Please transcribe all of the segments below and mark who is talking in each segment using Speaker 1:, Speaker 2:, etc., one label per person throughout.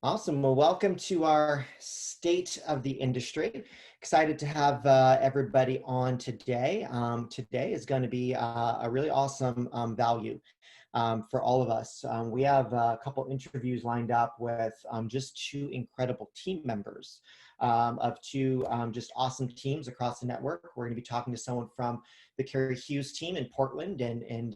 Speaker 1: Awesome. Well, welcome to our State of the Industry. Excited to have everybody on today. Today is going to be a really awesome value for all of us. We have a couple interviews lined up with just two incredible team members of two just awesome teams across the network. We're going to be talking to someone from the Carrie Hughes team in Portland and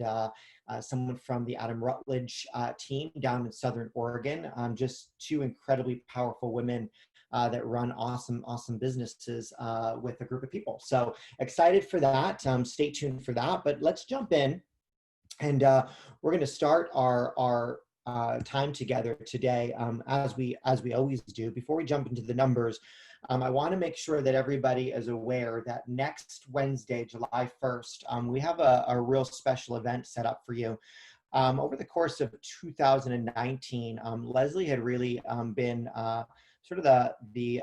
Speaker 1: someone from the Adam Rutledge team down in Southern Oregon. Just two incredibly powerful women that run awesome businesses with a group of people. So excited for that. Stay tuned for that. But let's jump in, and we're going to start our time together today as we always do. Before we jump into the numbers, I want to make sure that everybody is aware that next Wednesday, July 1st, we have a real special event set up for you. Over the course of 2019, Leslie had really been sort of the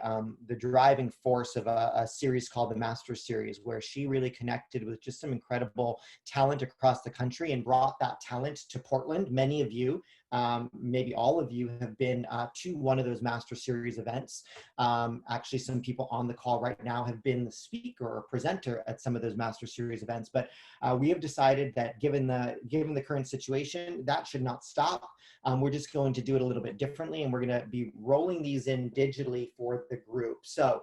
Speaker 1: driving force of a series called the Masters Series, where she really connected with just some incredible talent across the country and brought that talent to Portland. Many of you, maybe all of you, have been to one of those Masters Series events. Actually, some people on the call right now have been the speaker or presenter at some of those Masters Series events. But we have decided that given the current situation, that should not stop. We're just going to do it a little bit differently, and we're going to be rolling these in digitally for the group. So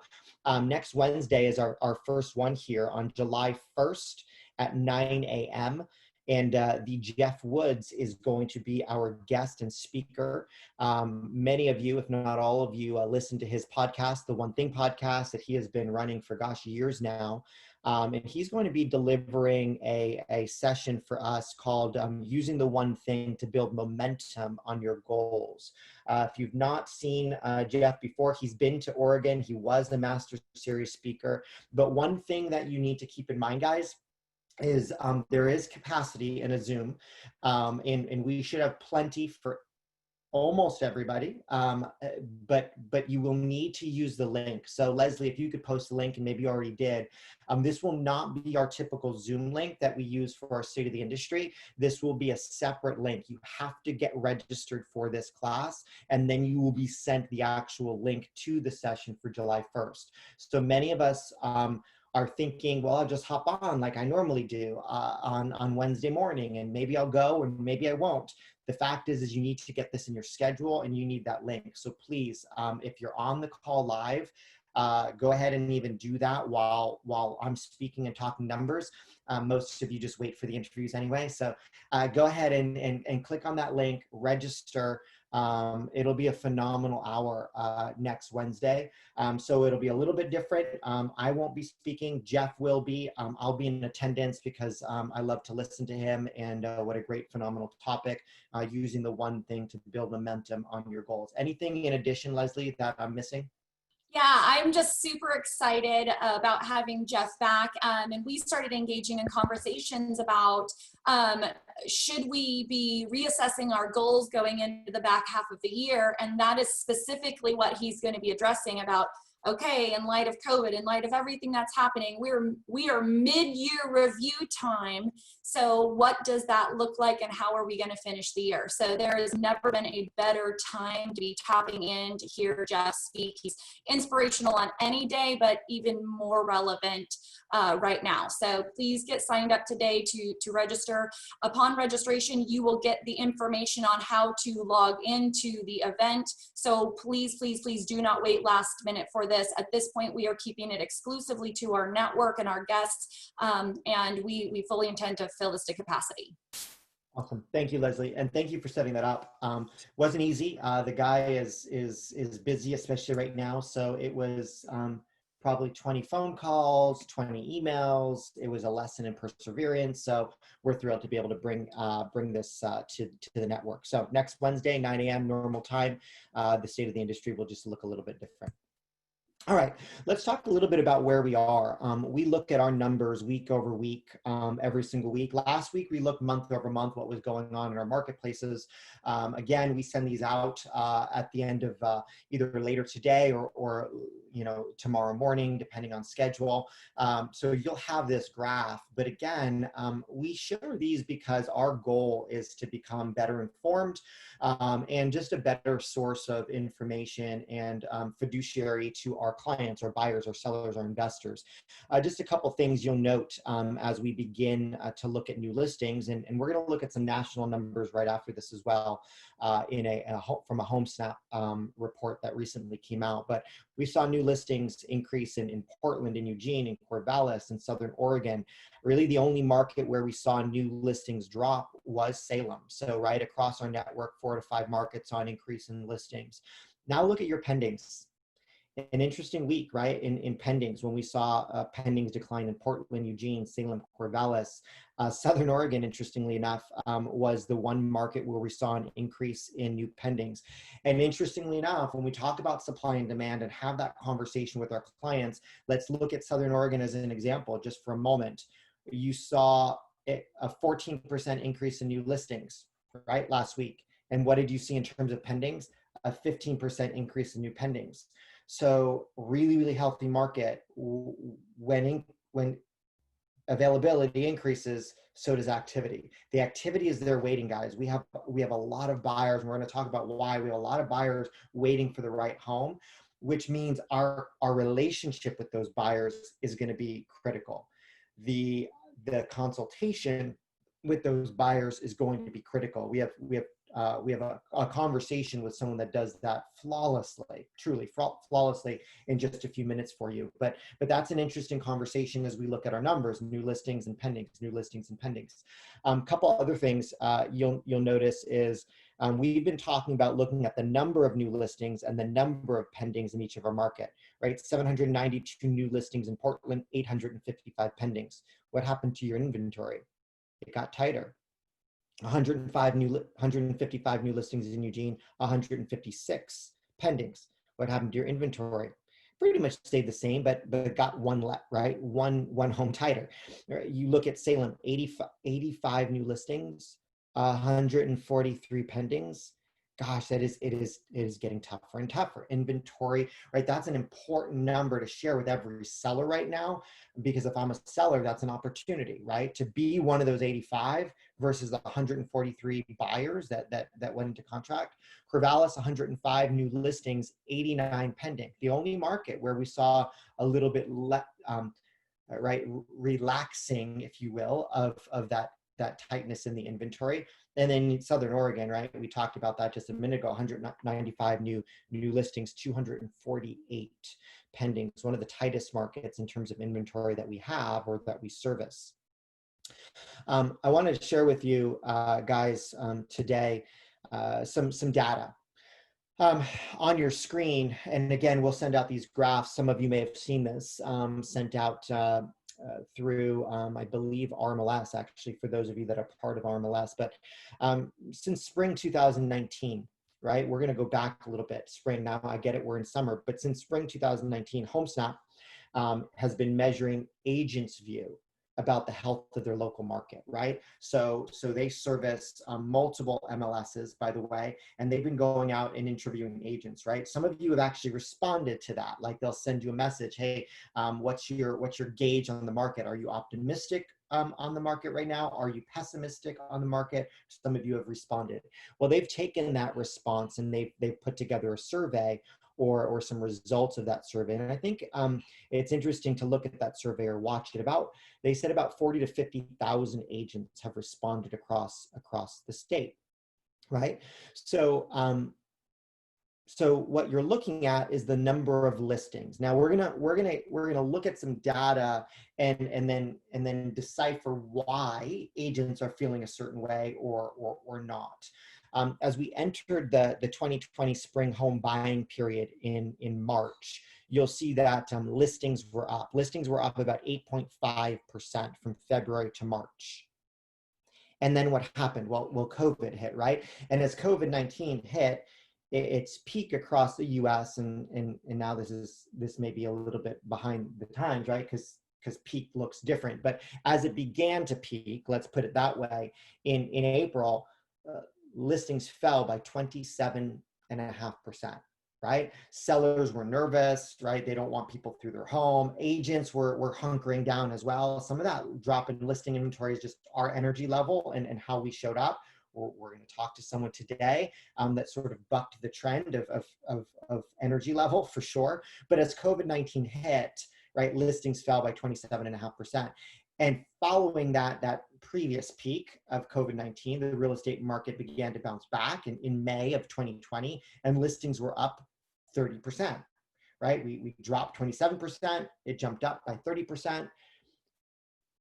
Speaker 1: next Wednesday is our first one here on July 1st at 9 a.m. And the Jeff Woods is going to be our guest and speaker. Many of you, if not all of you, listen to his podcast, the One Thing podcast that he has been running for, years now. And he's going to be delivering a session for us called Using the One Thing to Build Momentum on Your Goals. If you've not seen Jeff before, he's been to Oregon. He was the Master Series speaker. But one thing that you need to keep in mind, guys, is there is capacity in a Zoom, and we should have plenty for almost everybody, but you will need to use the link. So Leslie, if you could post the link, and maybe you already did, this will not be our typical Zoom link that we use for our State of the Industry. This will be a separate link. You have to get registered for this class, and then you will be sent the actual link to the session for July 1st. So many of us are thinking, well, I'll just hop on like I normally do on Wednesday morning, and maybe I'll go and maybe I won't. The fact is you need to get this in your schedule, and you need that link. So please, if you're on the call live, go ahead and even do that while I'm speaking and talking numbers. Most of you just wait for the interviews anyway. So go ahead and click on that link, register. It'll be a phenomenal hour next Wednesday. So it'll be a little bit different. I won't be speaking. Jeff will be. I'll be in attendance because I love to listen to him, and what a great, phenomenal topic, using the one thing to build momentum on your goals. Anything in addition, Leslie, that I'm missing?
Speaker 2: Yeah, I'm just super excited about having Jeff back. And we started engaging in conversations about should we be reassessing our goals going into the back half of the year? And that is specifically what he's going to be addressing about, okay, in light of COVID, in light of everything that's happening, we are mid-year review time. So what does that look like, and how are we going to finish the year? So there has never been a better time to be tapping in to hear Jeff speak. He's inspirational on any day, but even more relevant right now. So please get signed up today to register. Upon registration, you will get the information on how to log into the event. So please do not wait last minute for this. At this point, we are keeping it exclusively to our network and our guests, and we fully intend to fill this to capacity.
Speaker 1: Awesome. Thank you, Leslie. And thank you for setting that up. Wasn't easy. The guy is busy, especially right now. So it was probably 20 phone calls, 20 emails. It was a lesson in perseverance. So we're thrilled to be able to bring this to the network. So next Wednesday, 9 a.m. normal time, the State of the Industry will just look a little bit different. All right, let's talk a little bit about where we are. We look at our numbers week over week, every single week. Last week, we looked month over month what was going on in our marketplaces. Again, we send these out at the end of either later today or tomorrow morning, depending on schedule. So you'll have this graph. But again, we share these because our goal is to become better informed and just a better source of information and fiduciary to our clients or buyers or sellers or investors. Just a couple things you'll note as we begin to look at new listings, and we're going to look at some national numbers right after this as well from a HomeSnap report that recently came out. But we saw new listings increase in Portland, in Eugene, in Corvallis, in Southern Oregon. Really the only market where we saw new listings drop was Salem. So right across our network, 4 to 5 markets saw an increase in listings. Now look at your pendings. An interesting week, right? In pendings, when we saw pendings decline in Portland, Eugene, Salem, Corvallis. Southern Oregon, interestingly enough, was the one market where we saw an increase in new pendings. And interestingly enough, when we talk about supply and demand and have that conversation with our clients, let's look at Southern Oregon as an example just for a moment. You saw a 14% increase in new listings, right, last week. And what did you see in terms of pendings? A 15% increase in new pendings. So really, really healthy market. When availability increases, so does activity. The activity is there waiting, guys. We have a lot of buyers, and we're going to talk about why. We have a lot of buyers waiting for the right home, which means our relationship with those buyers is going to be critical. The consultation with those buyers is going to be critical. We have a conversation with someone that does that flawlessly, truly flawlessly, in just a few minutes for you. But that's an interesting conversation as we look at our numbers: new listings and pendings, new listings and pendings. Couple other things you'll notice is we've been talking about looking at the number of new listings and the number of pendings in each of our market, right? 792 new listings in Portland, 855 pendings. What happened to your inventory? It got tighter. 155 new listings in Eugene, 156 pendings. What happened to your inventory? Pretty much stayed the same, but got one right, one home tighter. You look at Salem, 85 new listings, 143 pendings. Gosh, it is getting tougher and tougher. Inventory, right? That's an important number to share with every seller right now, because if I'm a seller, that's an opportunity, right? To be one of those 85 versus the 143 buyers that went into contract. Corvallis, 105 new listings, 89 pending. The only market where we saw a little bit relaxing, if you will, of that tightness in the inventory. And then Southern Oregon, right? We talked about that just a minute ago. 195 new listings, 248 pending. It's one of the tightest markets in terms of inventory that we have or that we service. I wanted to share with you guys today some data. On your screen, and again, we'll send out these graphs. Some of you may have seen this sent out through, I believe, RMLS, actually, for those of you that are part of RMLS. But since spring 2019, right, we're going to go back a little bit. Spring, now I get it, we're in summer, but since spring 2019, HomeSnap has been measuring agents' view about the health of their local market, right? So they service multiple MLSs, by the way, and they've been going out and interviewing agents, right? Some of you have actually responded to that. Like they'll send you a message, hey, what's your gauge on the market? Are you optimistic on the market right now? Are you pessimistic on the market? Some of you have responded. Well, they've taken that response and they've put together a survey or some results of that survey. And I think it's interesting to look at that survey or watch it. They said about 40 to 50,000 agents have responded across the state, right? So what you're looking at is the number of listings. Now we're gonna look at some data and then decipher why agents are feeling a certain way or not. As we entered the 2020 spring home buying period in March, you'll see that listings were up. Listings were up about 8.5% from February to March. And then what happened? Well, COVID hit, right? And as COVID-19 hit, its peak across the US, and now this may be a little bit behind the times, right? Because peak looks different. But as it began to peak, let's put it that way, in April, listings fell by 27.5%. Right? Sellers were nervous, right? They don't want people through their home. Agents were hunkering down as well. Some of that drop in listing inventory is just our energy level and how we showed up. We're going to talk to someone today that sort of bucked the trend of energy level for sure. But as COVID-19 hit, right, listings fell by 27.5%. And following that previous peak of COVID-19, the real estate market began to bounce back in May of 2020, and listings were up 30%, right? We dropped 27%, it jumped up by 30%.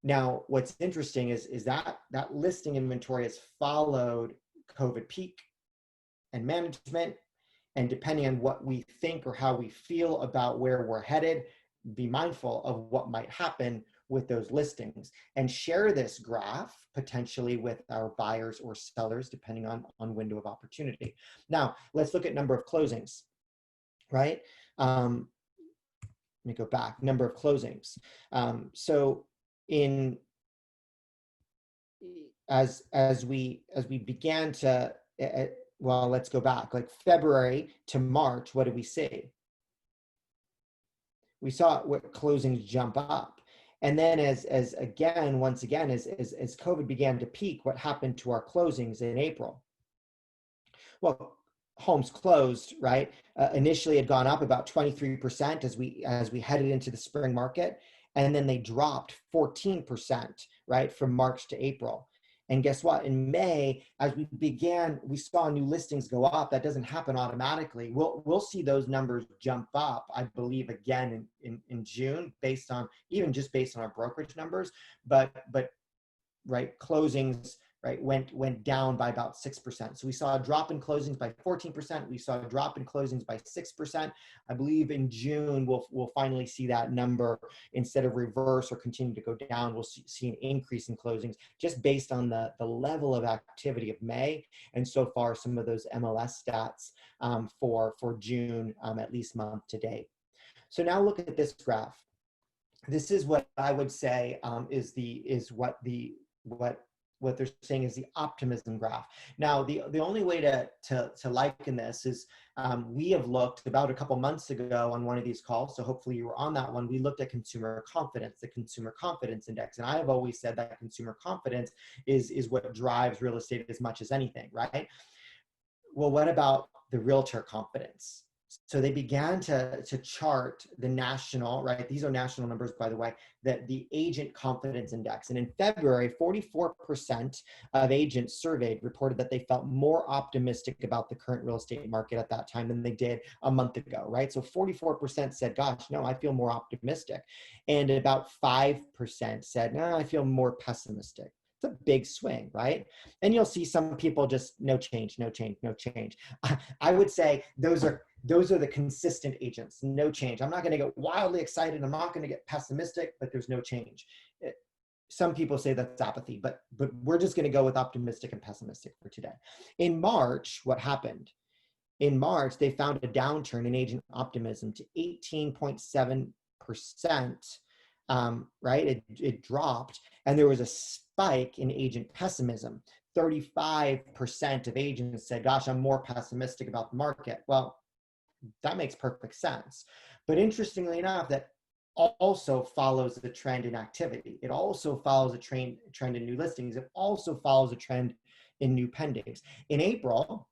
Speaker 1: Now, what's interesting is that listing inventory has followed COVID peak and management, and depending on what we think or how we feel about where we're headed, be mindful of what might happen with those listings, and share this graph potentially with our buyers or sellers, depending on window of opportunity. Now, let's look at number of closings, right? Let me go back, number of closings. So as we began to, well, let's go back, like February to March, what did we see? We saw what closings jump up. And then once again, as COVID began to peak, what happened to our closings in April? Well, homes closed, right? Initially had gone up about 23% as we headed into the spring market. And then they dropped 14%, right? From March to April. And guess what? In May, as we saw new listings go up. That doesn't happen automatically. We'll see those numbers jump up, I believe, again in June, based on our brokerage numbers. But right, closings, right, went down by about 6%. So we saw a drop in closings by 14%. We saw a drop in closings by 6%. I believe in June, we'll finally see that number, instead of reverse or continue to go down, we'll see an increase in closings, just based on the level of activity of May. And so far, some of those MLS stats for June, at least month to date. So now look at this graph. This is what I would say what they're saying is the optimism graph. Now, the only way to liken this is we have looked about a couple months ago on one of these calls, so hopefully you were on that one. We looked at consumer confidence, the consumer confidence index, and I have always said that consumer confidence is what drives real estate as much as anything, right? Well, what about the realtor confidence? So they began to chart the national, right? These are national numbers, by the way, that the agent confidence index. And in February, 44% of agents surveyed reported that they felt more optimistic about the current real estate market at that time than they did a month ago, right? So 44% said, gosh, no, I feel more optimistic. And about 5% said, no, I feel more pessimistic. It's a big swing, right? And you'll see some people just no change, no change, no change. I would say those are the consistent agents, no change. I'm not going to get wildly excited. I'm not going to get pessimistic, but there's no change. Some people say that's apathy, but we're just going to go with optimistic and pessimistic for today. In March, what happened? In March, they found a downturn in agent optimism to 18.7%. Right? It dropped, and there was a spike in agent pessimism. 35% of agents said, gosh, I'm more pessimistic about the market. Well, that makes perfect sense. But interestingly enough, that also follows the trend in activity. It also follows a trend in new listings. It also follows a trend in new pendings. In April,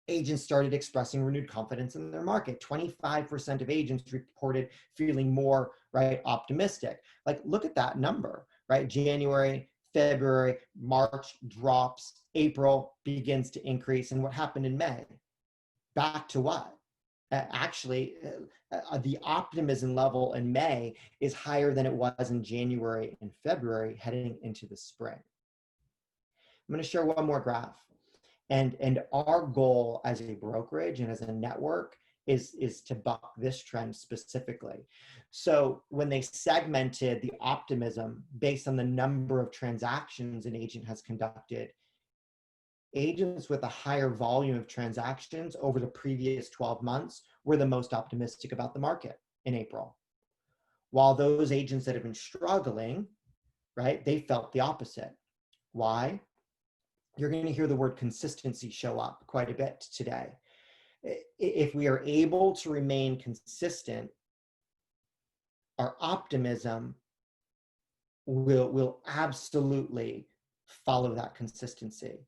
Speaker 1: agents started expressing renewed confidence in their market. 25% of agents reported feeling more, right, optimistic. Like, look at that number, right? January, February, March drops, April begins to increase. And what happened in May? Back to what? Actually, the optimism level in May is higher than it was in January and February heading into the spring. I'm going to share one more graph. And our goal as a brokerage and as a network is to buck this trend specifically. So when they segmented the optimism based on the number of transactions an agent has conducted, agents with a higher volume of transactions over the previous 12 months were the most optimistic about the market in April. While those agents that have been struggling, right, they felt the opposite. Why? You're going to hear the word consistency show up quite a bit today. If we are able to remain consistent, our optimism will absolutely follow that consistency.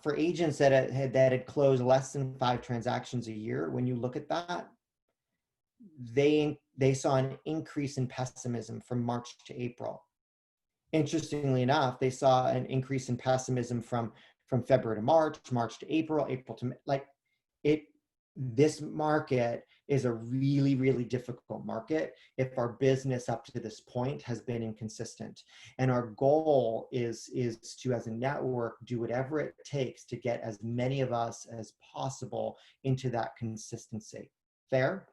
Speaker 1: For agents that had closed less than 5 transactions a year, when you look at that, they saw an increase in pessimism from March to April. Interestingly enough, they saw an increase in pessimism from February to March, March to April, April to like it. This market is a really, really difficult market if our business up to this point has been inconsistent. And our goal is to, as a network, do whatever it takes to get as many of us as possible into that consistency. Fair?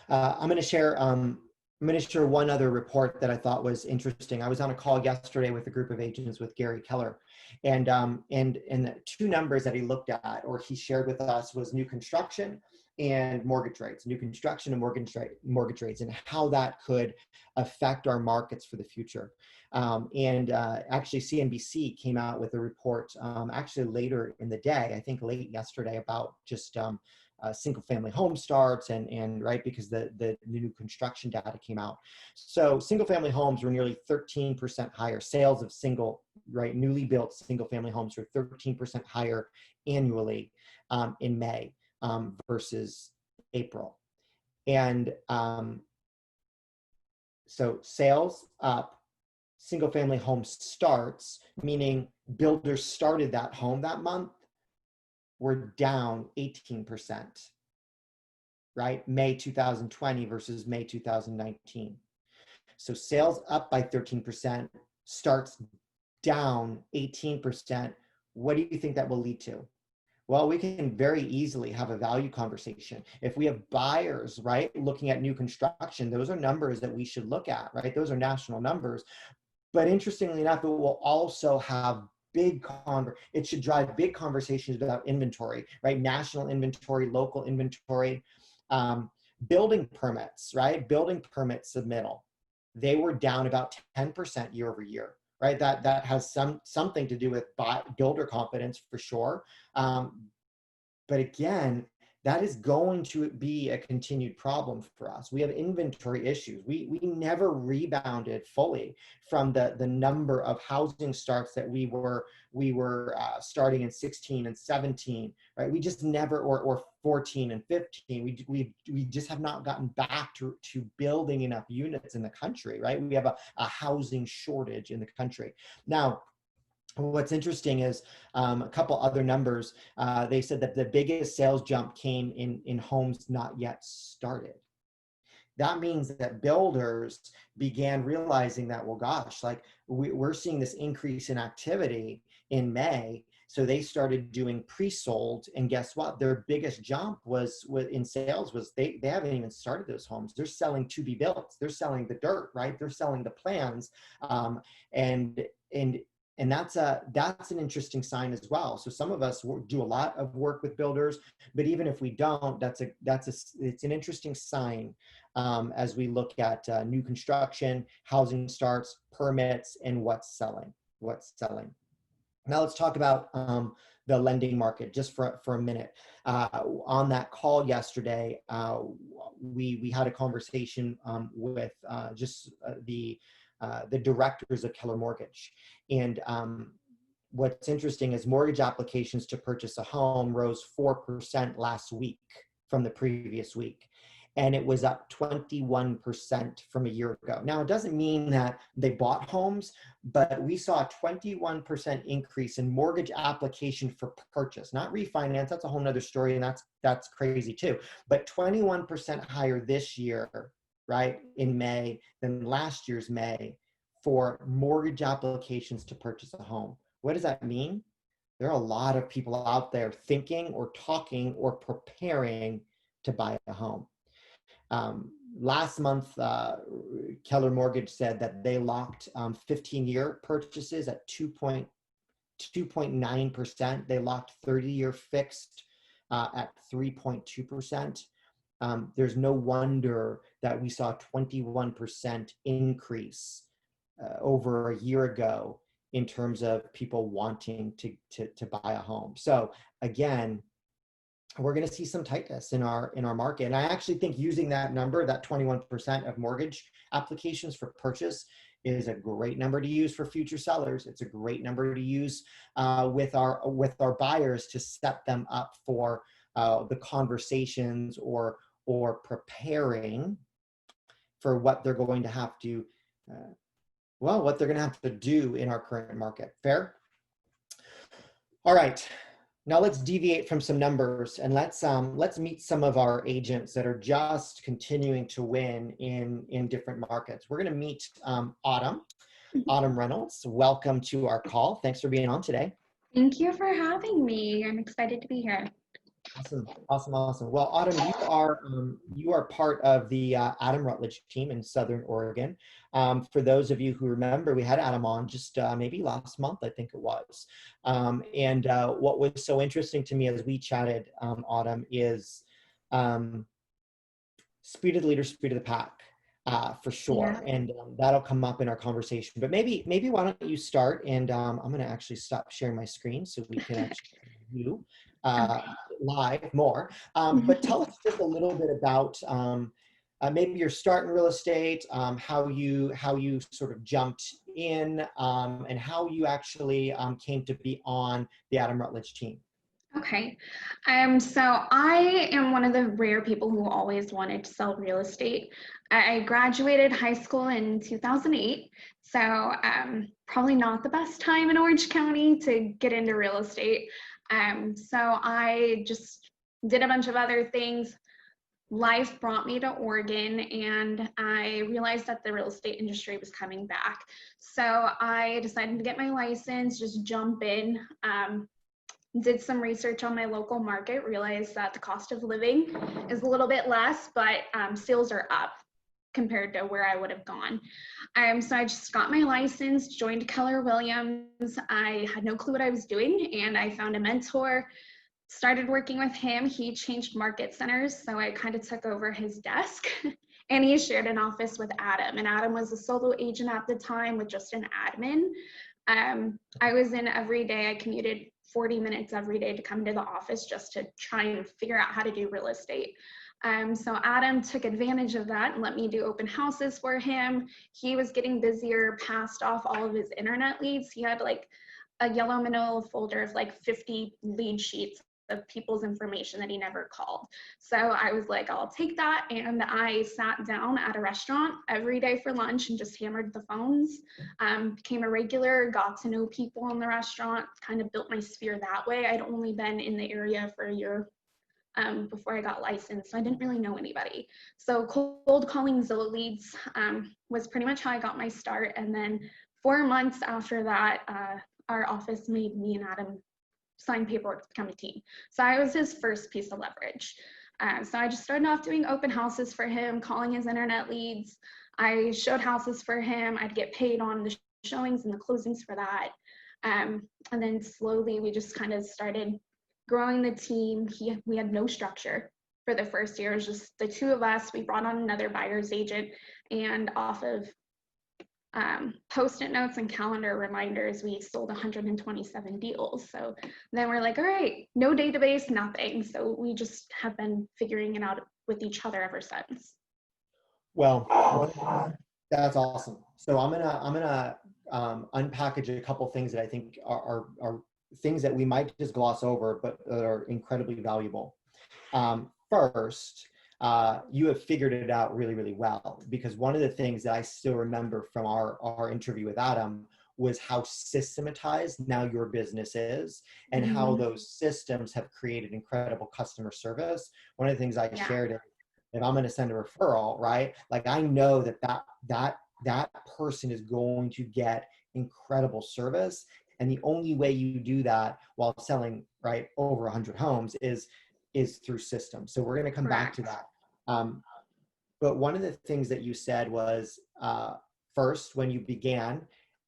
Speaker 1: I'm going to share one other report that I thought was interesting. I was on a call yesterday with a group of agents with Gary Keller, and the 2 numbers that he looked at or he shared with us was new construction and mortgage rates, new construction and mortgage rates, and how that could affect our markets for the future. Actually, CNBC came out with a report actually later in the day, I think late yesterday, about just single family home starts and right, because the new construction data came out. So single family homes were nearly 13% higher. Sales of newly built single family homes were 13% higher annually in May versus April. And so sales up, single family home starts, meaning builders started that home that month, were down 18%, right? May 2020 versus May 2019. So sales up by 13%, starts down 18%. What do you think that will lead to? Well, we can very easily have a value conversation. If we have buyers, right, looking at new construction, those are numbers that we should look at, right? Those are national numbers. But interestingly enough, it will also have it should drive big conversations about inventory, right? National inventory, local inventory, building permits, right? Building permit submittal. They were down about 10% year over year, right? That has something to do with builder confidence for sure. But again, that is going to be a continued problem for us. We have inventory issues. We never rebounded fully from the number of housing starts that we were starting in 16 and 17, right? We just never, or 14 and 15. We just have not gotten back to building enough units in the country, right? We have a housing shortage in the country. Now, what's interesting is a couple other numbers. They said that the biggest sales jump came in homes not yet started. That means that builders began realizing that, well, gosh, like we're seeing this increase in activity in May. So they started doing pre-sold, and guess what? Their biggest jump was in sales was they haven't even started those homes. They're selling to be built. They're selling the dirt, right? They're selling the plans, and that's an interesting sign as well. So some of us do a lot of work with builders, but even if we don't, it's an interesting sign as we look at new construction, housing starts, permits, and what's selling. Now let's talk about the lending market just for a minute. On that call yesterday, we had a conversation with the directors of Keller Mortgage. And what's interesting is mortgage applications to purchase a home rose 4% last week from the previous week. And it was up 21% from a year ago. Now, it doesn't mean that they bought homes, but we saw a 21% increase in mortgage application for purchase, not refinance. That's a whole nother story, and that's crazy too. But 21% higher this year, right, in May than last year's May for mortgage applications to purchase a home. What does that mean? There are a lot of people out there thinking or talking or preparing to buy a home. Last month, Keller Mortgage said that they locked 15-year purchases at 2.9%. They locked 30-year fixed at 3.2%. There's no wonder that we saw a 21% increase over a year ago in terms of people wanting to buy a home. So again, we're going to see some tightness in our market. And I actually think using that number, that 21% of mortgage applications for purchase, is a great number to use for future sellers. It's a great number to use with our buyers to set them up for the conversations or preparing for what they're going to have to what they're going to have to do in our current market. Fair? All right. Now let's deviate from some numbers and let's meet some of our agents that are just continuing to win in different markets. We're going to meet Autumn Reynolds. Welcome to our call. Thanks for being on today.
Speaker 3: Thank you for having me. I'm excited to be here.
Speaker 1: Awesome. Well, Autumn, you are part of the Adam Rutledge team in Southern Oregon. For those of you who remember, we had Adam on just maybe last month, I think it was. And what was so interesting to me as we chatted, Autumn, is speed of the leader, speed of the pack, for sure. Yeah. And that'll come up in our conversation. But maybe why don't you start? And I'm going to actually stop sharing my screen so we can actually view live more. But tell us just a little bit about maybe your start in real estate, how you sort of jumped in, and how you actually came to be on the Adam Rutledge team.
Speaker 3: Okay. So I am one of the rare people who always wanted to sell real estate. I graduated high school in 2008, so probably not the best time in Orange County to get into real estate. So I just did a bunch of other things. Life brought me to Oregon, and I realized that the real estate industry was coming back. So I decided to get my license, just jump in. Did some research on my local market, realized that the cost of living is a little bit less, but sales are up compared to where I would have gone. So I just got my license, joined Keller Williams. I had no clue what I was doing, and I found a mentor, started working with him. He changed market centers, so I kind of took over his desk. And he shared an office with Adam, and Adam was a solo agent at the time with just an admin. I was in every day. I commuted 40 minutes every day to come to the office just to try and figure out how to do real estate. So Adam took advantage of that and let me do open houses for him. He was getting busier, passed off all of his internet leads. He had like a yellow manila folder of like 50 lead sheets of people's information that he never called. So I was like, I'll take that. And I sat down at a restaurant every day for lunch and just hammered the phones. Became a regular, got to know people in the restaurant, kind of built my sphere that way. I'd only been in the area for a year before I got licensed, so I didn't really know anybody. So cold calling Zillow leads was pretty much how I got my start. And then 4 months after that, our office made me and Adam sign paperwork to become a team. So I was his first piece of leverage. So I just started off doing open houses for him, calling his internet leads. I showed houses for him. I'd get paid on the showings and the closings for that. And then slowly we just kind of started growing the team. We had no structure for the first year. It was just the two of us. We brought on another buyer's agent, and off of Post-it notes and calendar reminders, we sold 127 deals. So then we're like, all right, no database, nothing. So we just have been figuring it out with each other ever since.
Speaker 1: Well, that's awesome. So I'm gonna unpackage a couple things that I think are things that we might just gloss over, but that are incredibly valuable. First, you have figured it out really, really well, because one of the things that I still remember from our interview with Adam was how systematized now your business is, and how those systems have created incredible customer service. One of the things I shared is, if I'm going to send a referral, right? Like, I know that person is going to get incredible service. And the only way you do that while selling, right, over 100 homes is through systems. So we're going to come back to that. But one of the things that you said was, first, when you began,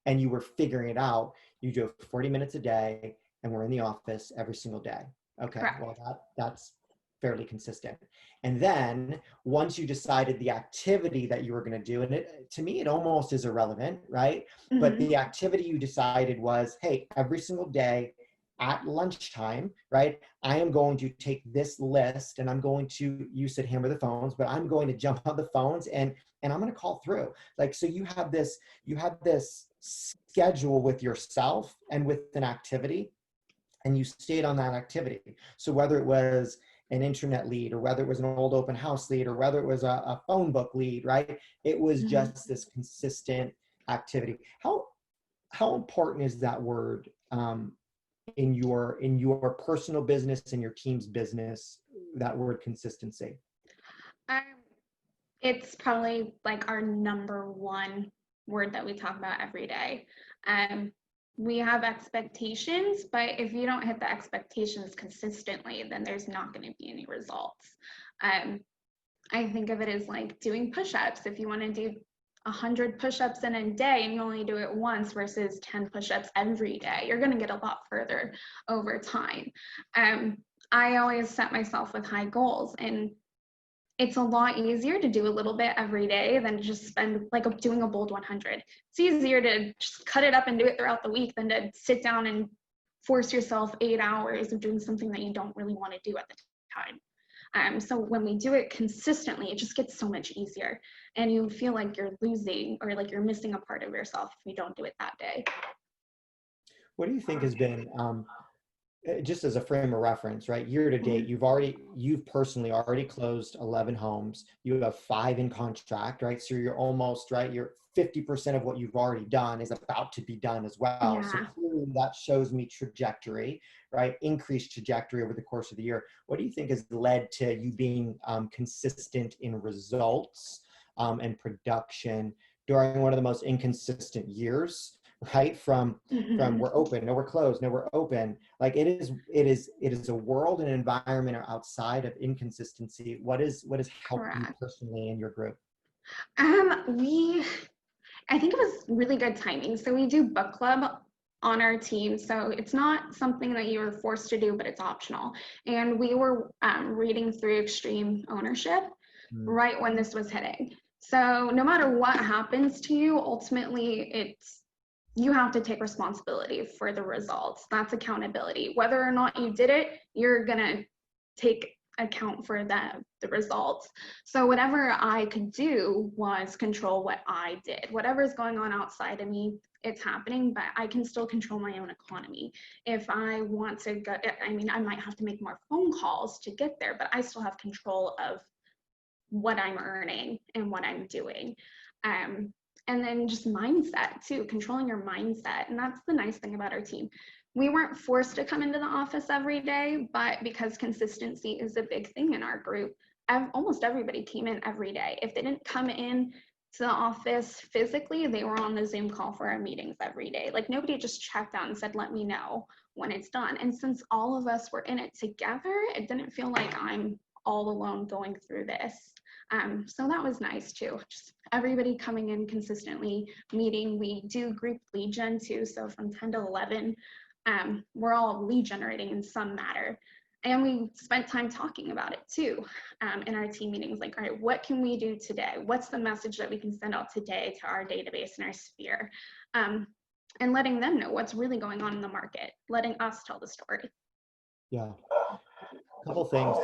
Speaker 1: and you were figuring it out, you drove 40 minutes a day and we're in the office every single day. Okay,
Speaker 3: Correct.
Speaker 1: well, that's fairly consistent. And then once you decided the activity that you were going to do, and to me, it almost is irrelevant, right? But
Speaker 3: Mhm.
Speaker 1: the activity you decided was, hey, every single day at lunchtime, right? I am going to take this list and I'm going to, you said hammer the phones, but I'm going to jump on the phones and I'm going to call through. Like, so you have this schedule with yourself and with an activity, and you stayed on that activity. So whether it was an internet lead, or whether it was an old open house lead, or whether it was a phone book lead, right? It was
Speaker 3: Mhm.
Speaker 1: just this consistent activity. How important is that word in your personal business and your team's business? That word consistency.
Speaker 3: Um, it's probably like our number one word that we talk about every day. Um, we have expectations, but if you don't hit the expectations consistently, then there's not going to be any results. Um, I think of it as like doing push-ups. If you want to do 100 push-ups in a day and you only do it once versus 10 push-ups every day, you're going to get a lot further over time. I always set myself with high goals, and it's a lot easier to do a little bit every day than just spend like doing a bold 100. It's easier to just cut it up and do it throughout the week than to sit down and force yourself 8 hours of doing something that you don't really want to do at the time. So when we do it consistently, it just gets so much easier, and you feel like you're losing or like you're missing a part of yourself if you don't do it that day.
Speaker 1: What do you think has been just as a frame of reference, right? Year to date,
Speaker 3: Mhm.
Speaker 1: you've personally already closed 11 homes. You have 5 in contract, right? So you're almost, right? You're 50% of what you've already done is about to be done as well. So
Speaker 3: Yeah.
Speaker 1: clearly that shows me trajectory, right? Increased trajectory over the course of the year. What do you think has led to you being consistent in results and production during one of the most inconsistent years, right? From
Speaker 3: Mhm.
Speaker 1: we're open, no, we're closed, no, we're open. Like it is a world and environment outside of inconsistency. What has helped you
Speaker 3: Correct.
Speaker 1: personally in your group?
Speaker 3: We I think it was really good timing. So we do book club on our team. So it's not something that you were forced to do, but it's optional. And we were reading through Extreme Ownership
Speaker 1: Mm,
Speaker 3: right when this was hitting. So no matter what happens to you, ultimately it's you have to take responsibility for the results. That's accountability. Whether or not you did it, you're gonna take account for the results. So whatever I could do was control what I did. Whatever's going on outside of me, it's happening, but I can still control my own economy. If I want to go, I mean, I might have to make more phone calls to get there, but I still have control of what I'm earning and what I'm doing. Um, and then just mindset too, controlling your mindset. And that's the nice thing about our team. We weren't forced to come into the office every day, but because consistency is a big thing in our group, almost everybody came in every day. If they didn't come in to the office physically, they were on the Zoom call for our meetings every day. Like nobody just checked out and said, let me know when it's done. And since all of us were in it together, it didn't feel like I'm all alone going through this. So that was nice too. Just everybody coming in consistently, meeting. We do group lead gen too. So from 10 to 11, we're all lead generating in some matter. And we spent time talking about it too in our team meetings. Like, all right, what can we do today? What's the message that we can send out today to our database and our sphere? And letting them know what's really going on in the market, letting us tell the story.
Speaker 1: yeah, a couple things.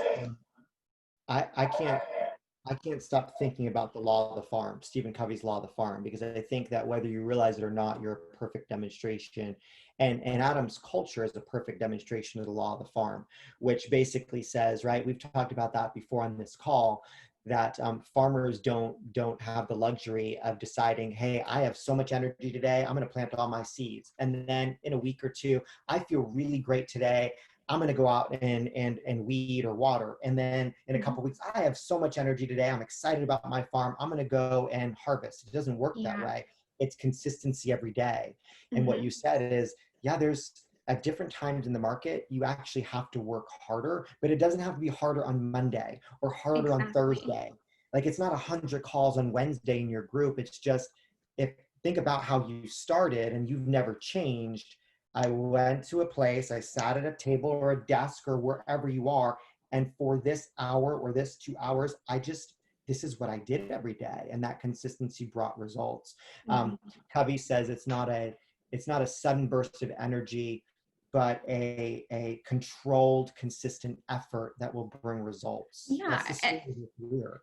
Speaker 1: I I can't stop thinking about the law of the farm, Stephen Covey's law of the farm, because I think that whether you realize it or not, you're a perfect demonstration. And Adam's culture is a perfect demonstration of the law of the farm, which basically says, right, we've talked about that before on this call, that farmers don't have the luxury of deciding, hey, I have so much energy today, I'm going to plant all my seeds. And then in a week or two, I feel really great today, I'm going to go out and weed or water. And then in a couple of weeks, I have so much energy today, I'm excited about my farm, I'm going to go and harvest. It doesn't work that
Speaker 3: Yeah.
Speaker 1: way. It's consistency every day. And what
Speaker 3: Mm-hmm.
Speaker 1: you said is, yeah, there's at different times in the market, you actually have to work harder, but it doesn't have to be harder on Monday or harder on
Speaker 3: Exactly.
Speaker 1: Thursday. Like it's not 100 calls on Wednesday in your group. It's just, if think about how you started and you've never changed. I went to a place, I sat at a table or a desk or wherever you are, and for this hour or this 2 hours, this is what I did every day. And that consistency brought results.
Speaker 3: Mhm.
Speaker 1: Covey says it's not a sudden burst of energy, but a controlled, consistent effort that will bring results.
Speaker 3: Yeah.
Speaker 1: That's the story of your career.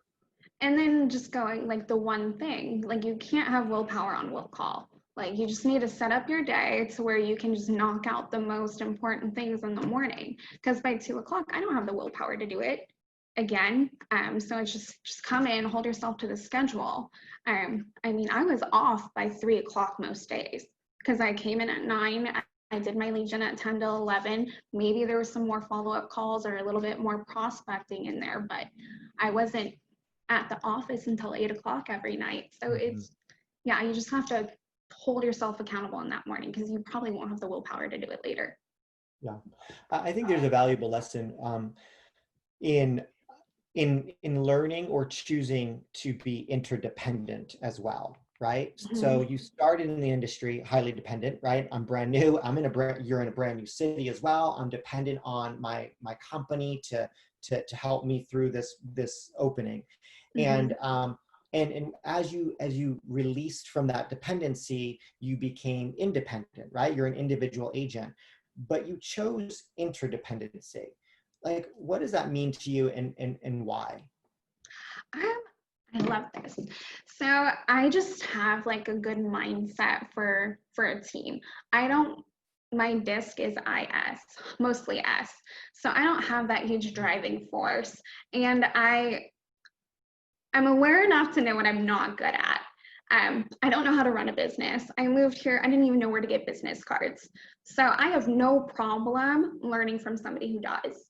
Speaker 3: And then just going like the one thing, like you can't have willpower on will call. Like you just need to set up your day to where you can just knock out the most important things in the morning. Because by 2 o'clock, I don't have the willpower to do it again. So it's just come in, hold yourself to the schedule. I mean, I was off by 3 o'clock most days because I came in at 9. I did my Legion at 10 to 11. Maybe there was some more follow-up calls or a little bit more prospecting in there, but I wasn't at the office until 8 o'clock every night. So it's, yeah, you just have to hold yourself accountable in that morning because you probably won't have the willpower to do it later.
Speaker 1: Yeah, I think there's a valuable lesson in learning or choosing to be interdependent as well, right? So you started in the industry highly dependent, right? I'm brand new. You're in a brand new city as well. I'm dependent on my company to help me through this opening. And and as you released from that dependency, you became independent, right? You're an individual agent, but you chose interdependency. Like, what does that mean to you, and why?
Speaker 3: I love this. So I just have like a good mindset for a team. I don't, my disc is IS, mostly S. So I don't have that huge driving force. And I'm aware enough to know what I'm not good at. I don't know how to run a business. I moved here, I didn't even know where to get business cards. So I have no problem learning from somebody who does.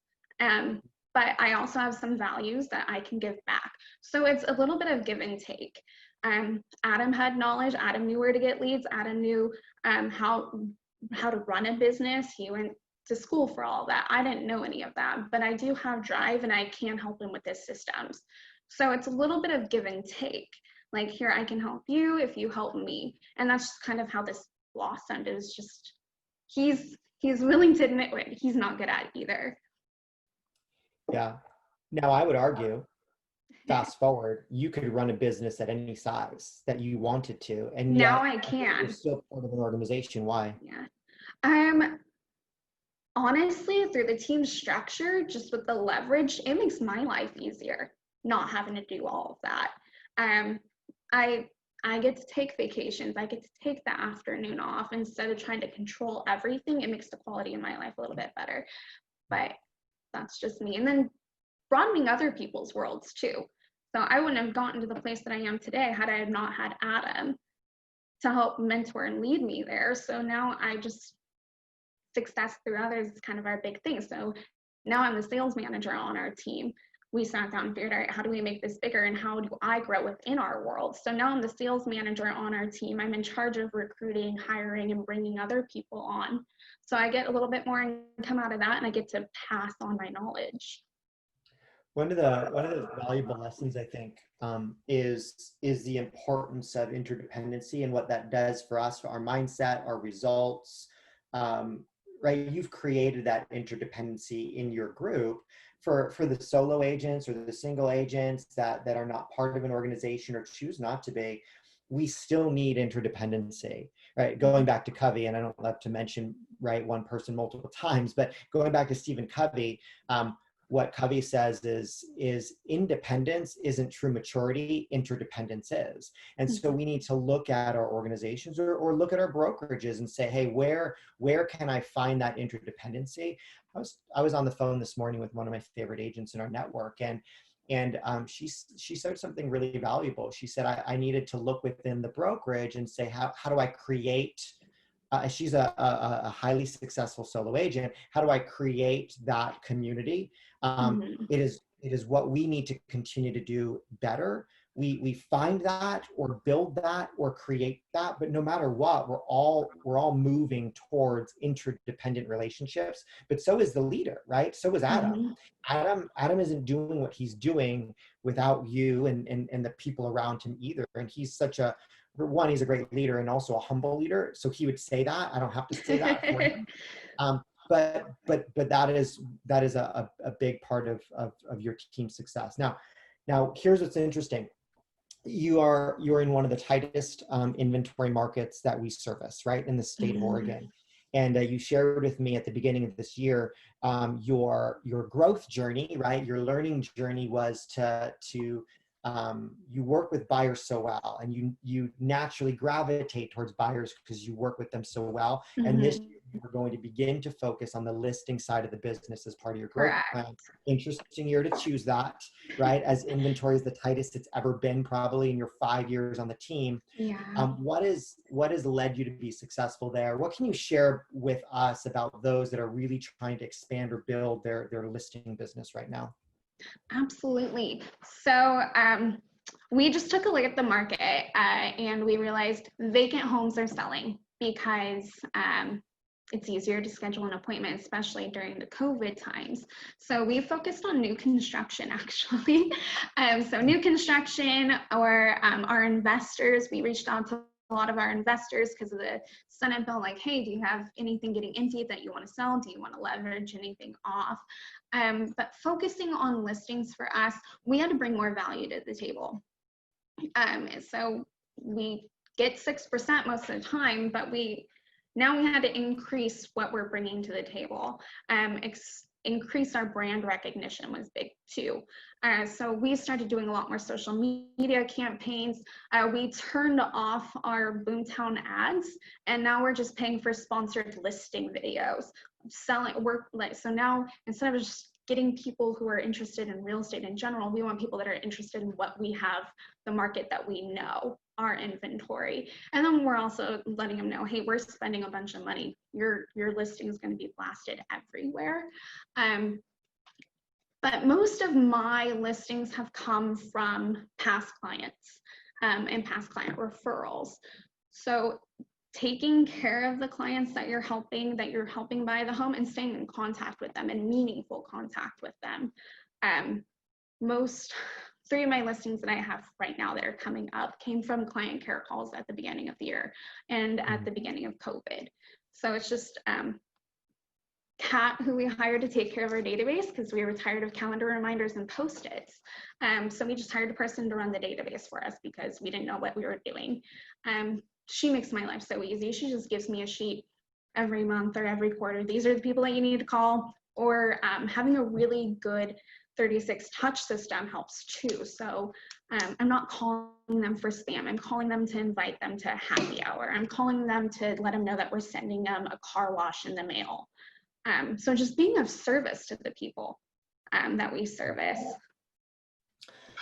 Speaker 3: But I also have some values that I can give back. So it's a little bit of give and take. Adam had knowledge. Adam knew where to get leads. Adam knew how to run a business. He went to school for all of that. I didn't know any of that, but I do have drive and I can help him with his systems. So it's a little bit of give and take. Like, here, I can help you if you help me. And that's just kind of how this blossomed. It was just, he's willing to admit what he's not good at either.
Speaker 1: Yeah. Now, I would argue, fast forward, you could run a business at any size that you wanted to, and
Speaker 3: Now
Speaker 1: yet
Speaker 3: I can.
Speaker 1: you're still part of an organization. Why?
Speaker 3: Yeah. Honestly, through the team structure, just with the leverage, it makes my life easier not having to do all of that. I get to take vacations. I get to take the afternoon off instead of trying to control everything. It makes the quality of my life a little bit better. But that's just me. And then broadening other people's worlds too. So I wouldn't have gotten to the place that I am today had I not had Adam to help mentor and lead me there. So now I just, success through others is kind of our big thing. So now I'm the sales manager on our team. We sat down and figured out, how do we make this bigger and how do I grow within our world? So now I'm the sales manager on our team. I'm in charge of recruiting, hiring, and bringing other people on. So I get a little bit more income out of that, and I get to pass on my knowledge.
Speaker 1: One of the valuable lessons, I think, is the importance of interdependency and what that does for us, for our mindset, our results. Right, you've created that interdependency in your group. For the solo agents or the single agents that are not part of an organization or choose not to be, we still need interdependency, right? Going back to Covey, and I don't love to mention, right, one person multiple times, but going back to Stephen Covey, what Covey says is independence isn't true maturity, interdependence is. And so we need to look at our organizations or look at our brokerages and say, hey, where can I find that interdependency? I was on the phone this morning with one of my favorite agents in our network, and she said something really valuable. She said, I needed to look within the brokerage and say, how do I create, she's a highly successful solo agent. How do I create that community? It is what we need to continue to do better. We find that or build that or create that, but no matter what, we're all moving towards interdependent relationships. But so is the leader, right? So is Adam. Adam isn't doing what he's doing without you and the people around him either. And he's such a for one, he's a great leader and also a humble leader. So he would say that. I don't have to say that for him. But that is a big part of your team's success. Now here's what's interesting. You're in one of the tightest inventory markets that we service, right, in the state of Oregon. And you shared with me at the beginning of this year, your growth journey, right? Your learning journey was to you work with buyers so well, and you naturally gravitate towards buyers because you work with them so well. And this year, we're going to begin to focus on the listing side of the business as part of your growth plan. Interesting year to choose that, right? As inventory is the tightest it's ever been, probably in your 5 years on the team.
Speaker 3: Yeah.
Speaker 1: What has led you to be successful there? What can you share with us about those that are really trying to expand or build their listing business right now?
Speaker 3: Absolutely. So we just took a look at the market and we realized vacant homes are selling because it's easier to schedule an appointment, especially during the COVID times. So we focused on new construction, actually. So new construction, or our investors, we reached out to a lot of our investors because of the Senate bill, like, hey, do you have anything getting empty that you want to sell? Do you want to leverage anything off? But focusing on listings for us, we had to bring more value to the table. So we get 6% most of the time, but now we had to increase what we're bringing to the table. Increase our brand recognition was big too. So we started doing a lot more social media campaigns. We turned off our Boomtown ads, and now we're just paying for sponsored listing videos. So now, instead of just getting people who are interested in real estate in general, we want people that are interested in what we have, the market that we know, our inventory. And then we're also letting them know, hey, we're spending a bunch of money. Your listing is going to be blasted everywhere. But most of my listings have come from past clients and past client referrals. So taking care of the clients that you're helping buy the home and staying in contact with them, in meaningful contact with them. 3 of my listings that I have right now that are coming up came from client care calls at the beginning of the year and at the beginning of COVID. So it's just Kat, who we hired to take care of our database because we were tired of calendar reminders and Post-its. So we just hired a person to run the database for us because we didn't know what we were doing. She makes my life so easy. She just gives me a sheet every month or every quarter. These are the people that you need to call, or having a really good 36 touch system helps too. So I'm not calling them for spam. I'm calling them to invite them to happy hour. I'm calling them to let them know that we're sending them a car wash in the mail. So just being of service to the people that we service.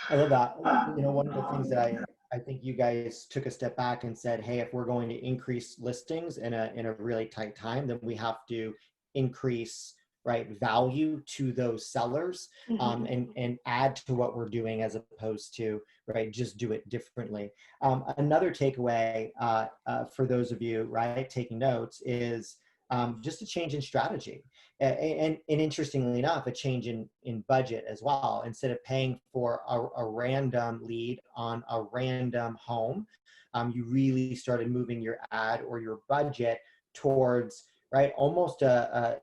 Speaker 1: I love that. One of the things that I think you guys took a step back and said, hey, if we're going to increase listings in a really tight time, then we have to increase value to those sellers, and add to what we're doing as opposed to just do it differently. Another takeaway for those of you taking notes is just a change in strategy, and interestingly enough, a change in budget as well. Instead of paying for a random lead on a random home, you really started moving your ad or your budget towards almost a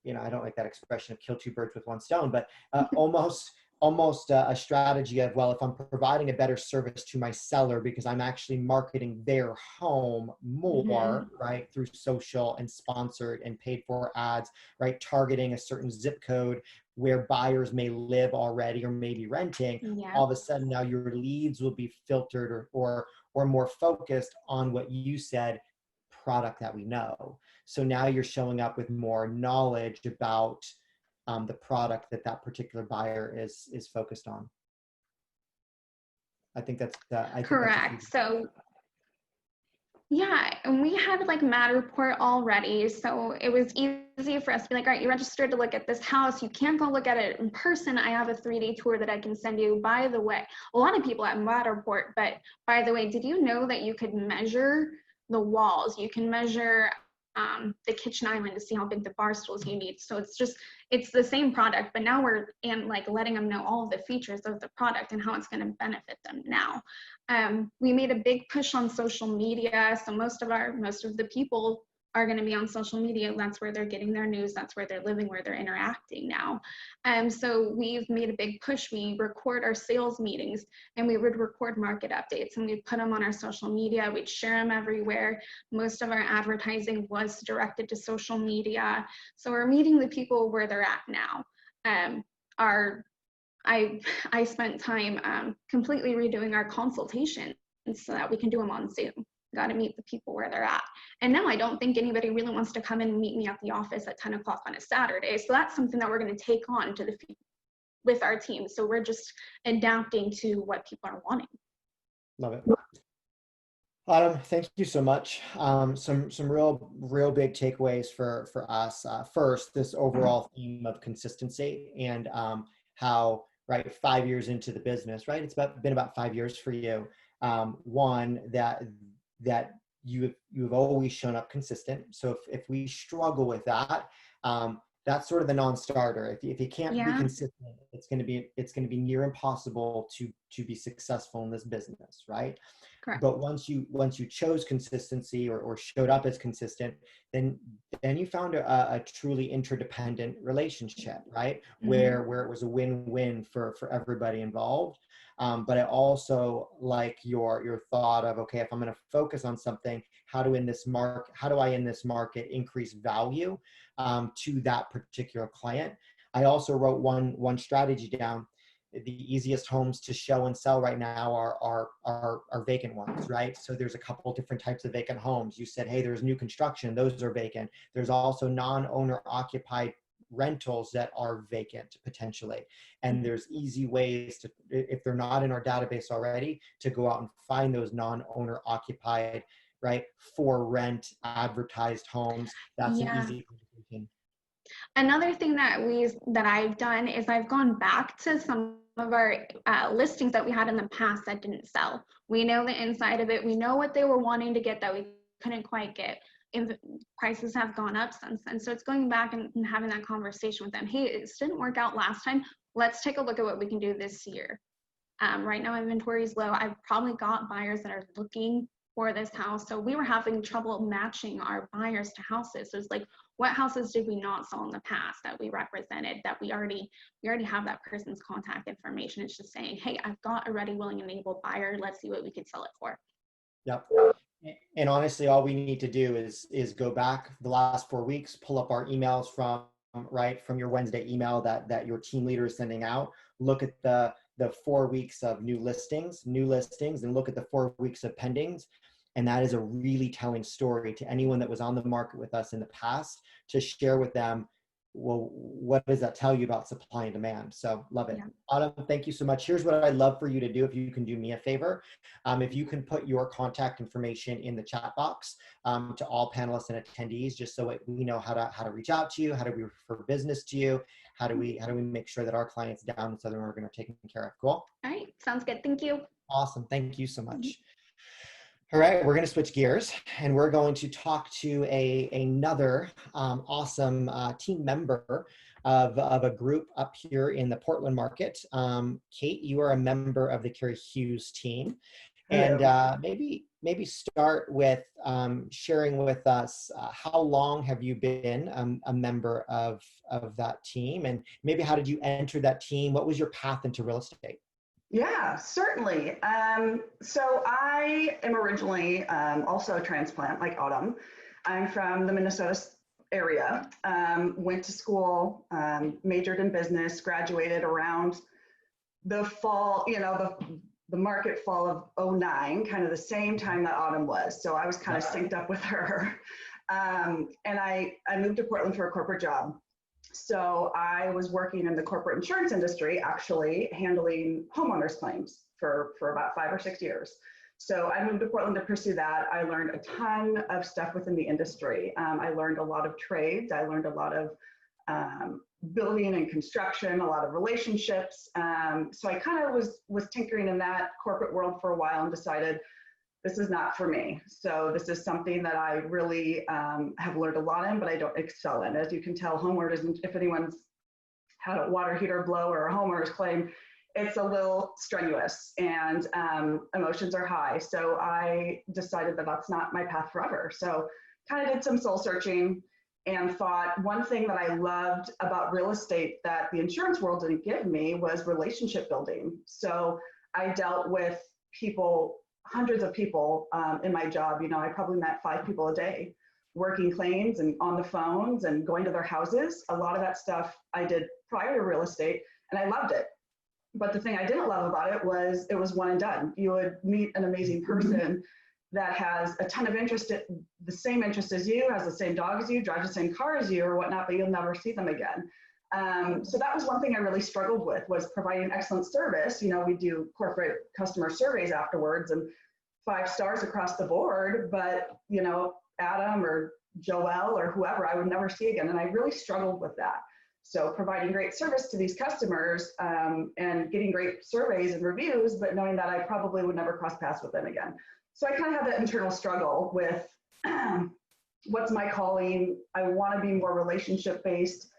Speaker 1: I don't like that expression of kill 2 birds with 1 stone, but almost a strategy of, well, if I'm providing a better service to my seller because I'm actually marketing their home more, through social and sponsored and paid for ads, targeting a certain zip code where buyers may live already or may be renting, all of a sudden now your leads will be filtered or more focused on what you said, product that we know. So now you're showing up with more knowledge about the product that particular buyer is focused on. I think that's
Speaker 3: correct. So yeah, and we had Matterport already, so it was easy for us to be like, all right, you registered to look at this house, you can't go look at it in person. I have a 3-day tour that I can send you. By the way, a lot of people at Matterport, but by the way, did you know that you could measure the walls? You can measure the kitchen island to see how big the bar stools you need. So it's the same product, but now we're like letting them know all of the features of the product and how it's going to benefit them now. We made a big push on social media. So most of the people are going to be on social media. That's where they're getting their news. That's where they're living, where they're interacting now. So we've made a big push. We record our sales meetings and we would record market updates and we'd put them on our social media. We'd share them everywhere. Most of our advertising was directed to social media. So we're meeting the people where they're at now. I spent time completely redoing our consultations so that we can do them on Zoom. Got to meet the people where they're at. And now I don't think anybody really wants to come in and meet me at the office at 10 o'clock on a Saturday. So that's something that we're going to take on to with our team. So we're just adapting to what people are wanting.
Speaker 1: Love it. Autumn, thank you so much. Some real big takeaways for us. First, this overall theme of consistency and how, right, 5 years into the business, right? It's been about 5 years for you. One, that you've always shown up consistent. So if we struggle with that, that's sort of the non-starter. If you can't be consistent, it's going to be near impossible to be successful in this business, right?
Speaker 3: Correct.
Speaker 1: But once you chose consistency or showed up as consistent, then you found a truly interdependent relationship, right?
Speaker 3: Mm-hmm.
Speaker 1: Where it was a win-win for everybody involved. But I also like your thought of, okay, if I'm going to focus on something, how do I in this market increase value to that particular client? I also wrote one strategy down. The easiest homes to show and sell right now are vacant ones, right? So there's a couple different types of vacant homes. You said, hey, there's new construction, those are vacant. There's also non-owner occupied rentals that are vacant potentially. And there's easy ways to, if they're not in our database already, to go out and find those non-owner occupied, right, for rent advertised homes. That's an easy conversation.
Speaker 3: Another thing that I've done is I've gone back to some of our listings that we had in the past that didn't sell. We know the inside of it. We know what they were wanting to get that we couldn't quite get. And the prices have gone up since then. So it's going back and having that conversation with them. Hey, this didn't work out last time. Let's take a look at what we can do this year. Right now inventory is low. I've probably got buyers that are looking for this house. So we were having trouble matching our buyers to houses. So it's like, what houses did we not sell in the past that we represented, that we already have that person's contact information? It's just saying, hey, I've got a ready, willing, and able buyer. Let's see what we could sell it for.
Speaker 1: Yep. And honestly, all we need to do is go back the last 4 weeks, pull up our emails from your Wednesday email that your team leader is sending out. Look at the 4 weeks of new listings, and look at the 4 weeks of pendings. And that is a really telling story to anyone that was on the market with us in the past, to share with them, well, what does that tell you about supply and demand? So love it. Yeah. Autumn, thank you so much. Here's what I'd love for you to do. If you can do me a favor, if you can put your contact information in the chat box to all panelists and attendees, just so we know how to reach out to you, how do we refer business to you, how do we make sure that our clients down in Southern Oregon are taken care of. Cool.
Speaker 3: All right. Sounds good. Thank you.
Speaker 1: Awesome. Thank you so much. All right, we're going to switch gears and we're going to talk to another awesome team member of a group up here in the Portland market. Kate, you are a member of the Carrie Hughes team. And maybe start with sharing with us how long have you been a member of that team, and maybe how did you enter that team? What was your path into real estate?
Speaker 4: Yeah, certainly. So I am originally also a transplant like Autumn. I'm from the Minnesota area, went to school, majored in business, graduated around the fall, the market fall of 2009, kind of the same time that Autumn was. So I was kind of synced up with her. And I moved to Portland for a corporate job. So I was working in the corporate insurance industry, actually handling homeowners claims for about 5 or 6 years. So I moved to Portland to pursue that. I learned a ton of stuff within the industry. I learned a lot of trades. I learned a lot of building and construction, a lot of relationships. So I kind of was tinkering in that corporate world for a while and decided this is not for me. So this is something that I really have learned a lot in, but I don't excel in. As you can tell, homeowners, if anyone's had a water heater blow or a homeowner's claim, it's a little strenuous and emotions are high. So I decided that that's not my path forever. So kind of did some soul searching and thought one thing that I loved about real estate that the insurance world didn't give me was relationship building. So I dealt with people, hundreds of people in my job. You know, I probably met 5 people a day working claims and on the phones and going to their houses. A lot of that stuff I did prior to real estate and I loved it. But the thing I didn't love about it was one and done. You would meet an amazing person that has a ton of interest, the same interest as you, has the same dog as you, drives the same car as you or whatnot, but you'll never see them again. So that was one thing I really struggled with, was providing excellent service. You know, we do corporate customer surveys afterwards and 5 stars across the board, but you know, Adam or Joelle or whoever I would never see again. And I really struggled with that. So providing great service to these customers and getting great surveys and reviews, but knowing that I probably would never cross paths with them again. So I kind of had that internal struggle with what's my calling? I want to be more relationship based.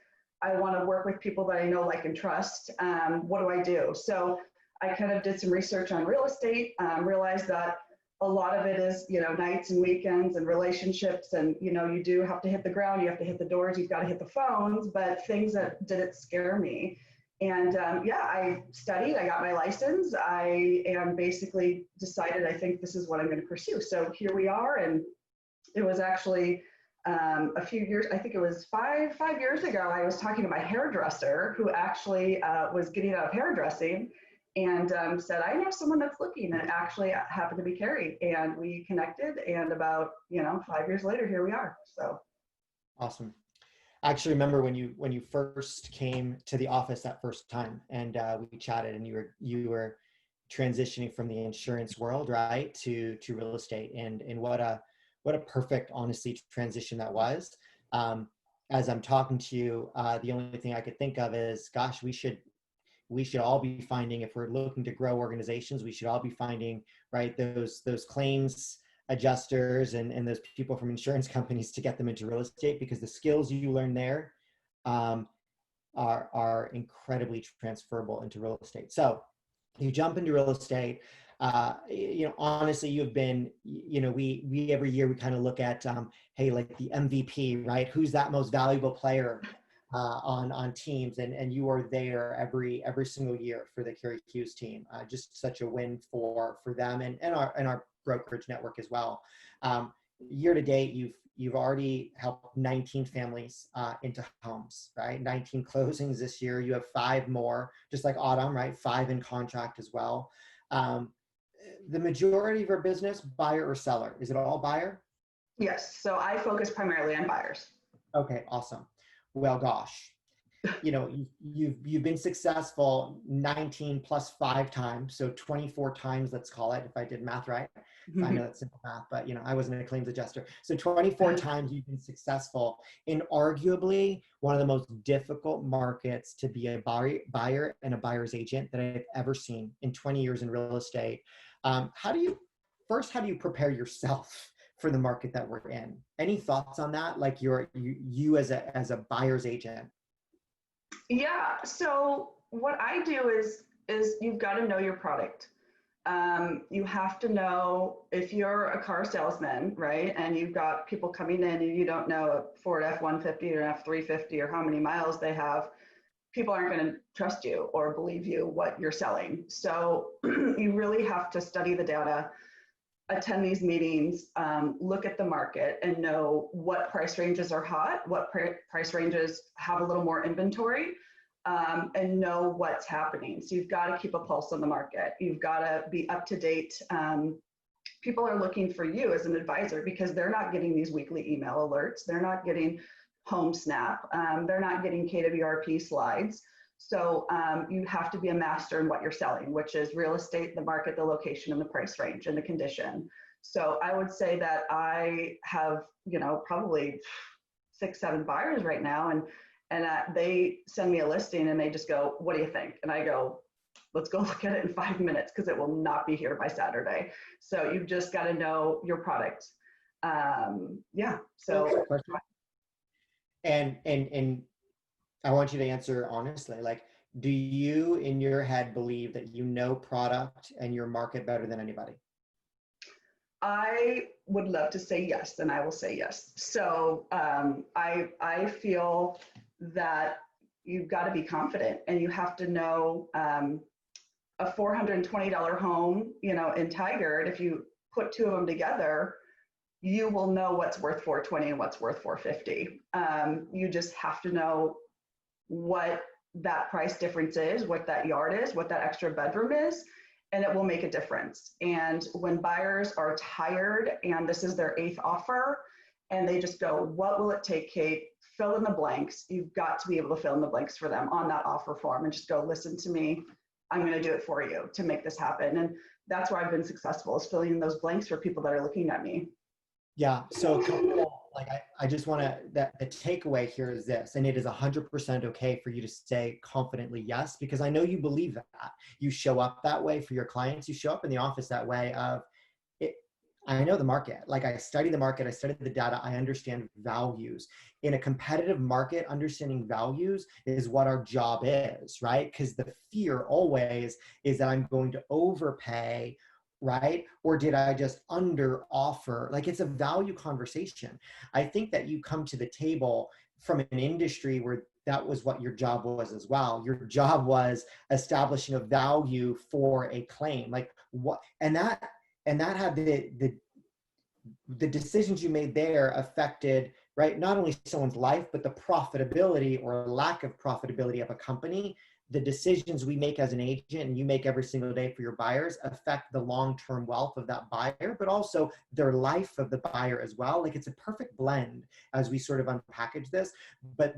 Speaker 4: I want to work with people that I know, like, and trust. What do I do? So I kind of did some research on real estate, realized that a lot of it is, you know, nights and weekends and relationships. And, you know, you do have to hit the ground, you have to hit the doors, you've got to hit the phones, but things that didn't scare me. And yeah, I studied, I got my license. I am basically decided, I think this is what I'm going to pursue. So here we are. And it was actually a few years, I think it was five years ago, I was talking to my hairdresser who actually was getting out of hairdressing and said, I know someone that's looking, and it actually happened to be Carrie. And we connected, and about, you know, 5 years later, here we are. So
Speaker 1: Awesome. I actually remember when you first came to the office that first time, and we chatted, and you were transitioning from the insurance world, right, to real estate, and what a perfect, honestly, transition that was. As I'm talking to you, the only thing I could think of is, gosh, we should all be finding, if we're looking to grow organizations, we should all be finding, right, those claims adjusters and those people from insurance companies to get them into real estate, because the skills you learn there are incredibly transferable into real estate. So you jump into real estate. You know, honestly, you've been, you know, we every year we kind of look at, hey, like the MVP, right? Who's that most valuable player on teams, and you are there every single year for the Carrie Hughes team. Just such a win for them and our brokerage network as well. Year to date, you've already helped 19 families into homes, right? 19 closings this year. You have 5 more, just like Autumn, right? 5 in contract as well. The majority of our business, buyer or seller? Is it all buyer?
Speaker 4: yes, so I focus primarily on buyers.
Speaker 1: Okay, awesome. Well, gosh, you know, you've been successful 19 plus 5 times, so 24 times, let's call it, if I did math right. I know that's simple math, but you know, I wasn't a claims adjuster. So 24 times you've been successful in arguably one of the most difficult markets to be a buyer and a buyer's agent that I've ever seen in 20 years in real estate. How do you prepare yourself for the market that we're in? Any thoughts on that? Like you as a buyer's agent?
Speaker 4: Yeah. So what I do is you've got to know your product. You have to know, if you're a car salesman, right, and you've got people coming in and you don't know a Ford F-150 or F-350 or how many miles they have, people aren't going to trust you or believe you what you're selling. So you really have to study the data, attend these meetings, look at the market and know what price ranges are hot, what price ranges have a little more inventory, and know what's happening. So you've got to keep a pulse on the market. You've got to be up to date. People are looking for you as an advisor because they're not getting these weekly email alerts. They're not getting Home Snap. They're not getting KWRP slides. So you have to be a master in what you're selling, which is real estate, the market, the location, and the price range and the condition. So I would say that I have, you know, probably 6, 7 buyers right now, and they send me a listing and they just go, what do you think? And I go, let's go look at it in 5 minutes because it will not be here by Saturday. So you've just got to know your product. Yeah. So.
Speaker 1: And I want you to answer honestly, like, do you in your head believe that you know product and your market better than anybody?
Speaker 4: I would love to say yes, and I will say yes. So I feel that you've got to be confident, and you have to know a $420 home, you know, in Tigard. If you put two of them together, you will know what's worth 420 and what's worth 450. You just have to know what that price difference is, what that yard is, what that extra bedroom is, and it will make a difference. And when buyers are tired and this is their 8th offer and they just go, what will it take, Kate? Fill in the blanks. You've got to be able to fill in the blanks for them on that offer form and just go, listen to me. I'm going to do it for you to make this happen. And that's where I've been successful, is filling in those blanks for people that are looking at me.
Speaker 1: Yeah. So like, I just want to, that the takeaway here is this, and it is 100% okay for you to say confidently yes, because I know you believe that. You show up that way for your clients. You show up in the office that way of it. I know the market. Like, I study the market. I study the data. I understand values. In a competitive market, understanding values is what our job is, right? Because the fear always is that I'm going to overpay, right? Or did I just under offer? Like, it's a value conversation. I think that you come to the table from an industry where that was what your job was as well. Your job was establishing a value for a claim. Like what, and that had the decisions you made there affected, right, not only someone's life, but the profitability or lack of profitability of a company. The decisions we make as an agent and you make every single day for your buyers affect the long-term wealth of that buyer, but also their life of the buyer as well. Like, it's a perfect blend as we sort of unpackage this. But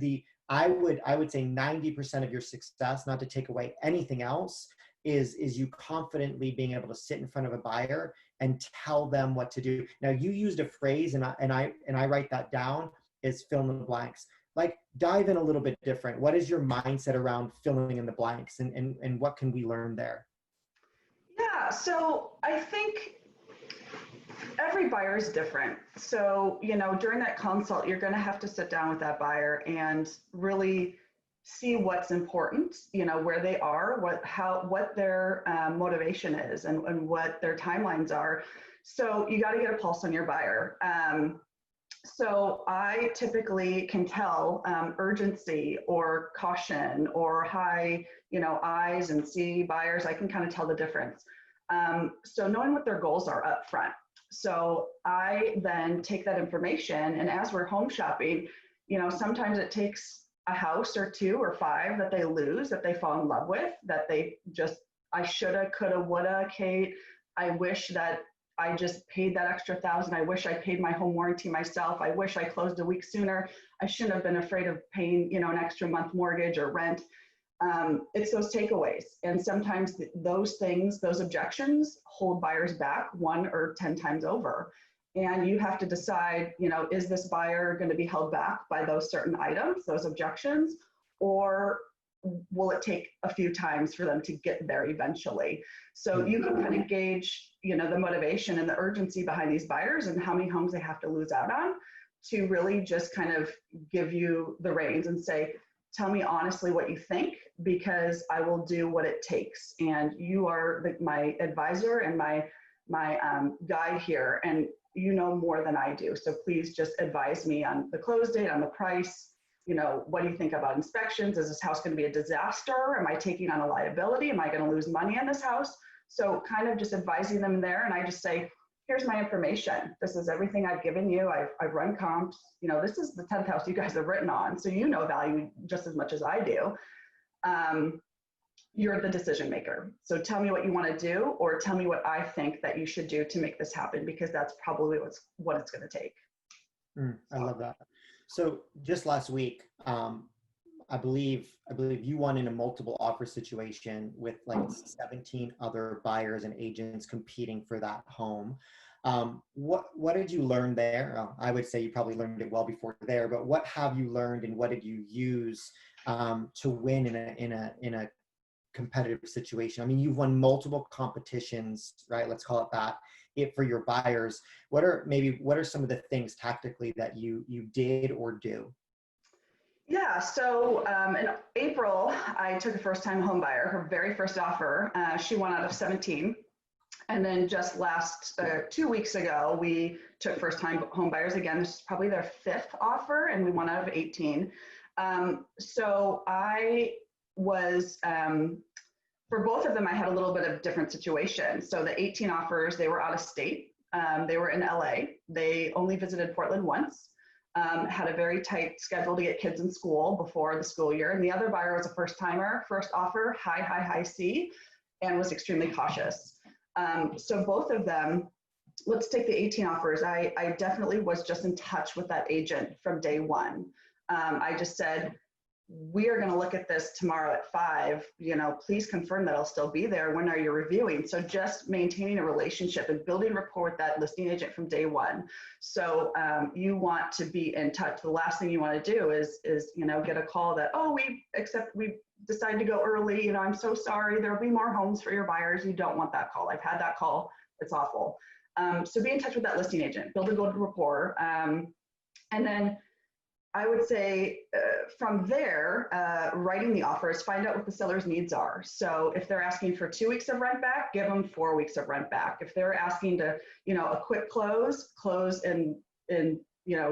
Speaker 1: I would say 90% of your success, not to take away anything else, is you confidently being able to sit in front of a buyer and tell them what to do. Now, you used a phrase, and I write that down, is fill in the blanks. Like, dive in a little bit different. What is your mindset around filling in the blanks, and what can we learn there?
Speaker 4: Yeah, so I think every buyer is different. So, you know, during that consult, you're going to have to sit down with that buyer and really see what's important, you know, where they are, what their motivation is, and what their timelines are. So you got to get a pulse on your buyer. So I typically can tell urgency or caution or high, you know, eyes and see buyers. I can kind of tell the difference. So knowing what their goals are up front. So I then take that information, and as we're home shopping, you know, sometimes it takes a house or 2 or 5 that they lose, that they fall in love with, that they just, I shoulda, coulda, woulda, Kate. I wish that I just paid that extra $1,000. I wish I paid my home warranty myself. I wish I closed a week sooner. I shouldn't have been afraid of paying, you know, an extra month mortgage or rent. It's those takeaways. And sometimes those things, those objections hold buyers back 1 or 10 times over. And you have to decide, you know, is this buyer going to be held back by those certain items, those objections, or will it take a few times for them to get there eventually? So you can kind of gauge, you know, the motivation and the urgency behind these buyers and how many homes they have to lose out on to really just kind of give you the reins and say, tell me honestly what you think, because I will do what it takes. And you are my advisor and my guide here, and you know more than I do. So please just advise me on the close date, on the price. You know, what do you think about inspections? Is this house going to be a disaster? Am I taking on a liability? Am I going to lose money on this house? So kind of just advising them there. And I just say, here's my information. This is everything I've given you. I've run comps. You know, this is the 10th house you guys have written on. So you know value just as much as I do. You're the decision maker. So tell me what you want to do, or tell me what I think that you should do to make this happen, because that's probably what it's going to take.
Speaker 1: I love that. So just last week, I believe you won in a multiple offer situation with like 17 other buyers and agents competing for that home. What did you learn there? I would say you probably learned it well before there, but what have you learned, and what did you use to win in a competitive situation? I mean, you've won multiple competitions, right? Let's call it that, for your buyers. What are some of the things tactically that you did or do?
Speaker 4: Yeah, so in April, I took a first-time home buyer, her very first offer. She won out of 17. And then just last 2 weeks ago, we took first-time home buyers again. This is probably their 5th offer, and we won out of 18. So I was, for both of them, I had a little bit of different situation. So the 18 offers, they were out of state. They were in LA. They only visited Portland once. Had a very tight schedule to get kids in school before the school year. And the other buyer was a first timer, first offer, high C, and was extremely cautious. So both of them, let's take the 18 offers. I definitely was just in touch with that agent from day one. I just said, we are going to look at this tomorrow at 5, please confirm that I'll still be there. When are you reviewing? So just maintaining a relationship and building rapport with that listing agent from day one. So you want to be in touch. The last thing you want to do is get a call that, oh, we decided to go early. I'm so sorry. There'll be more homes for your buyers. You don't want that call. I've had that call. It's awful. So be in touch with that listing agent, build a good rapport. And then I would say from there, writing the offers, find out what the seller's needs are. So if they're asking for 2 weeks of rent back, give them 4 weeks of rent back. If they're asking to, a quick close in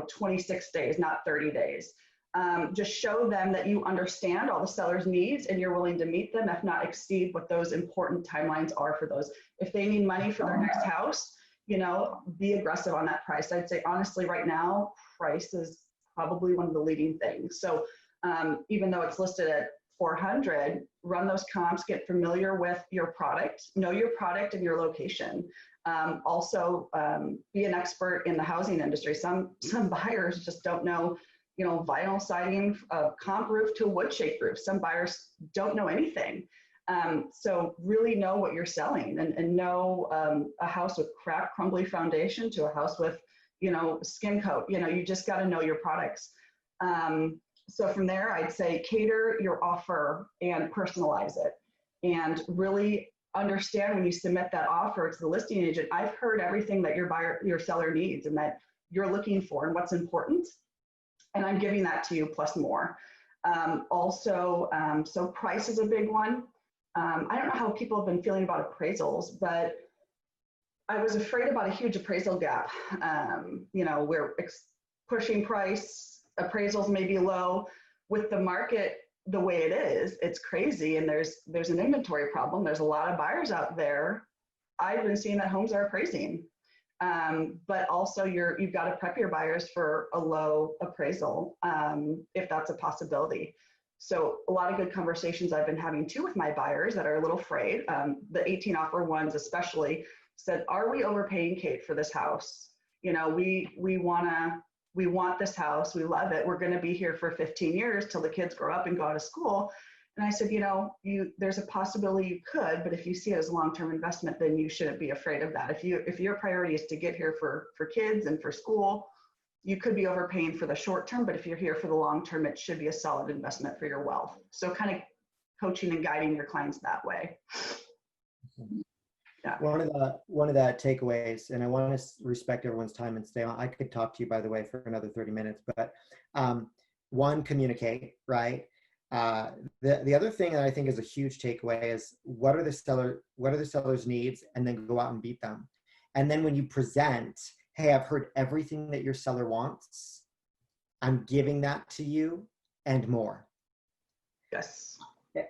Speaker 4: 26 days, not 30 days. Just show them that you understand all the seller's needs and you're willing to meet them, if not exceed what those important timelines are for those. If they need money for their next house, be aggressive on that price. I'd say honestly right now, price is probably one of the leading things. So even though it's listed at 400, run those comps, get familiar with your product, know your product and your location. Also be an expert in the housing industry. Some buyers just don't know, vinyl siding, comp roof to wood shake roof. Some buyers don't know anything. So really know what you're selling and know a house with cracked, crumbly foundation to a house with skin coat, you just got to know your products. So from there, I'd say cater your offer and personalize it and really understand when you submit that offer to the listing agent, I've heard everything that your seller needs and that you're looking for and what's important. And I'm giving that to you plus more. So price is a big one. I don't know how people have been feeling about appraisals, but I was afraid about a huge appraisal gap. We're pushing price, appraisals may be low. With the market the way it is, it's crazy, and there's an inventory problem. There's a lot of buyers out there. I've been seeing that homes are appraising, but also you've got to prep your buyers for a low appraisal if that's a possibility. So a lot of good conversations I've been having too with my buyers that are a little afraid. The 18 offer ones especially said, are we overpaying, Kate, for this house? We want this house. We love it. We're going to be here for 15 years till the kids grow up and go to school. And I said, there's a possibility you could, but if you see it as a long-term investment, then you shouldn't be afraid of that. If your priority is to get here for kids and for school, you could be overpaying for the short term, but if you're here for the long term, it should be a solid investment for your wealth. So kind of coaching and guiding your clients that way. Yeah.
Speaker 1: One of the takeaways, and I want to respect everyone's time and stay on. I could talk to you, by the way, for another 30 minutes, but one, communicate, right? The other thing that I think is a huge takeaway is what are the seller's needs, and then go out and beat them. And then when you present, hey, I've heard everything that your seller wants. I'm giving that to you and more.
Speaker 4: Yes.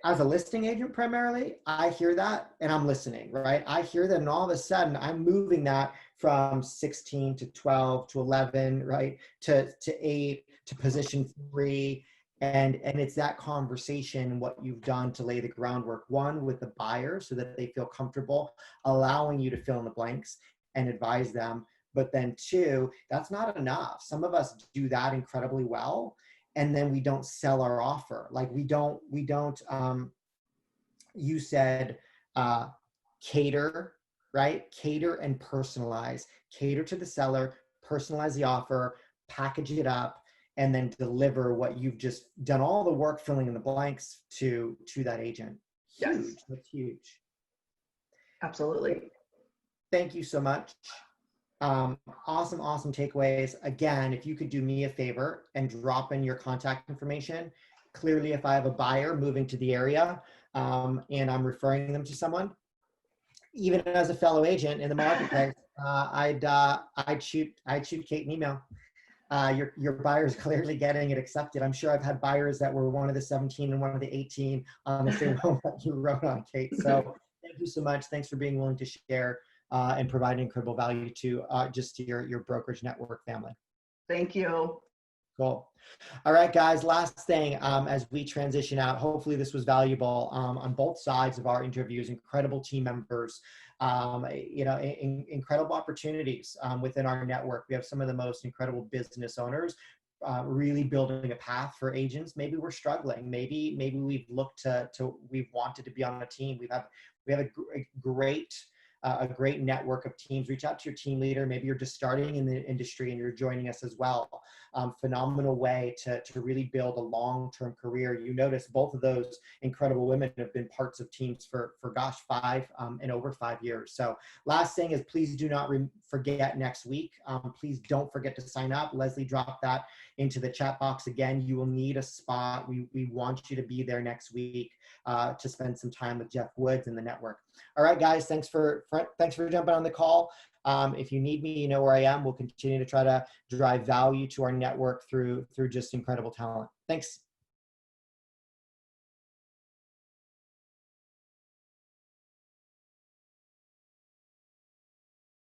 Speaker 1: As a listing agent primarily, I hear that and I'm listening, right? I hear that and all of a sudden I'm moving that from 16 to 12 to 11, right? To 8, to position 3. And it's that conversation, what you've done to lay the groundwork, one, with the buyer so that they feel comfortable, allowing you to fill in the blanks and advise them. But then 2, that's not enough. Some of us do that incredibly well, and then we don't sell our offer. Like we don't, you said, cater, right? Cater and personalize. Cater to the seller, personalize the offer, package it up, and then deliver what you've just done all the work filling in the blanks to that agent.
Speaker 4: Yes.
Speaker 1: Huge. That's huge.
Speaker 4: Absolutely.
Speaker 1: Thank you so much. Awesome, awesome takeaways. Again, if you could do me a favor and drop in your contact information. Clearly, if I have a buyer moving to the area and I'm referring them to someone, even as a fellow agent in the marketplace, I'd shoot Kate an email. Your buyer is clearly getting it accepted. I'm sure I've had buyers that were one of the 17 and one of the 18 on the same home that you wrote on, Kate. So thank you so much. Thanks for being willing to share and providing incredible value to just to your brokerage network family.
Speaker 4: Thank you.
Speaker 1: Cool. All right, guys, last thing as we transition out, hopefully this was valuable on both sides of our interviews, incredible team members, incredible opportunities within our network. We have some of the most incredible business owners really building a path for agents. Maybe we're struggling. Maybe we've looked we've wanted to be on a team. We have a great network of teams. Reach out to your team leader. Maybe you're just starting in the industry and you're joining us as well. Phenomenal way to really build a long-term career. You notice both of those incredible women have been parts of teams for gosh, 5 and over 5 years. So last thing is, please do not forget next week. Please don't forget to sign up. Leslie dropped that into the chat box again. You will need a spot. We want you to be there next week to spend some time with Jeff Woods and the network. All right, guys, thanks for jumping on the call. If you need me, you know where I am. We'll continue to try to drive value to our network through just incredible talent. Thanks.